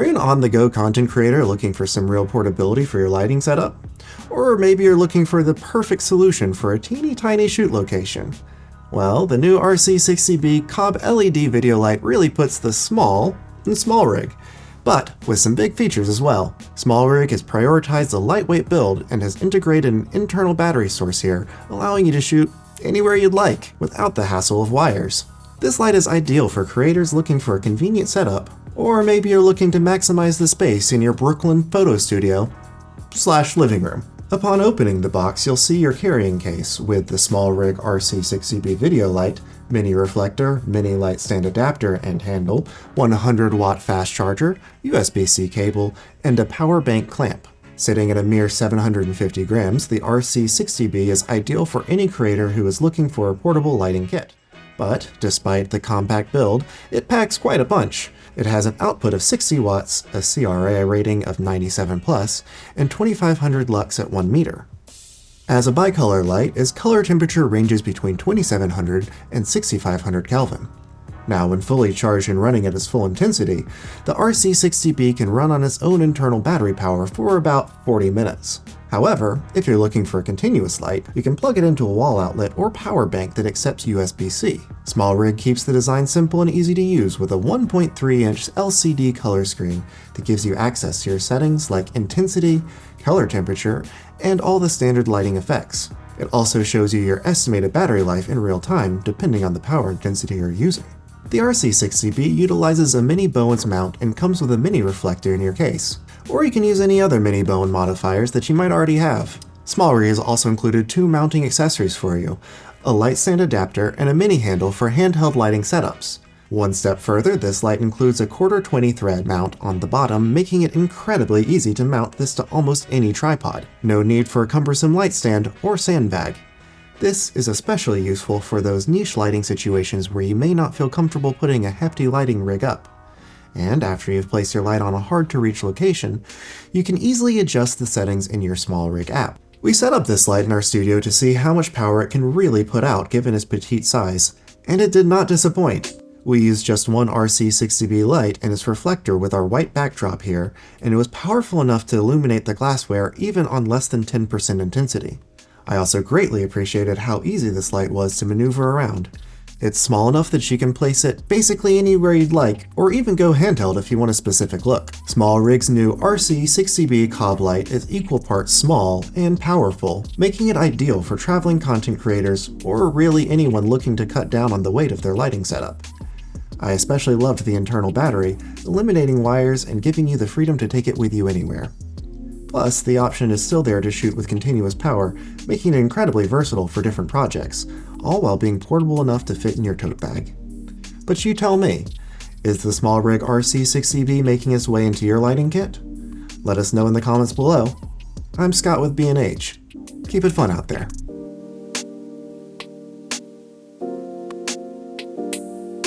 Are you an on-the-go content creator looking for some real portability for your lighting setup? Or maybe you're looking for the perfect solution for a teeny tiny shoot location? Well, the new RC60B COB LED video light really puts the small in SmallRig, but with some big features as well. SmallRig has prioritized a lightweight build and has integrated an internal battery source here, allowing you to shoot anywhere you'd like without the hassle of wires. This light is ideal for creators looking for a convenient setup, or maybe you're looking to maximize the space in your Brooklyn photo studio / living room. Upon opening the box, you'll see your carrying case with the SmallRig RC60B video light, mini reflector, mini light stand adapter and handle, 100-watt fast charger, USB-C cable, and a power bank clamp. Sitting at a mere 750 grams, the RC60B is ideal for any creator who is looking for a portable lighting kit. But, despite the compact build, it packs quite a bunch. It has an output of 60 watts, a CRA rating of 97+, and 2500 lux at 1 meter. As a bicolor light, its color temperature ranges between 2700 and 6500 Kelvin. Now, when fully charged and running at its full intensity, the RC60B can run on its own internal battery power for about 40 minutes. However, if you're looking for a continuous light, you can plug it into a wall outlet or power bank that accepts USB-C. SmallRig keeps the design simple and easy to use with a 1.3-inch LCD color screen that gives you access to your settings like intensity, color temperature, and all the standard lighting effects. It also shows you your estimated battery life in real time depending on the power intensity you're using. The RC60B utilizes a mini Bowens mount and comes with a mini reflector in your case. Or you can use any other mini Bowen modifiers that you might already have. SmallRig has also included 2 mounting accessories for you, a light stand adapter and a mini handle for handheld lighting setups. One step further, this light includes a 1/4-20 thread mount on the bottom, making it incredibly easy to mount this to almost any tripod. No need for a cumbersome light stand or sandbag. This is especially useful for those niche lighting situations where you may not feel comfortable putting a hefty lighting rig up. And after you've placed your light on a hard-to-reach location, you can easily adjust the settings in your SmallRig app. We set up this light in our studio to see how much power it can really put out given its petite size, and it did not disappoint. We used just one RC60B light and its reflector with our white backdrop here, and it was powerful enough to illuminate the glassware even on less than 10% intensity. I also greatly appreciated how easy this light was to maneuver around. It's small enough that you can place it basically anywhere you'd like, or even go handheld if you want a specific look. SmallRig's new RC60B COB light is equal parts small and powerful, making it ideal for traveling content creators or really anyone looking to cut down on the weight of their lighting setup. I especially loved the internal battery, eliminating wires and giving you the freedom to take it with you anywhere. Plus, the option is still there to shoot with continuous power, making it incredibly versatile for different projects, all while being portable enough to fit in your tote bag. But you tell me, is the SmallRig RC60B making its way into your lighting kit? Let us know in the comments below. I'm Scott with B&H. Keep it fun out there.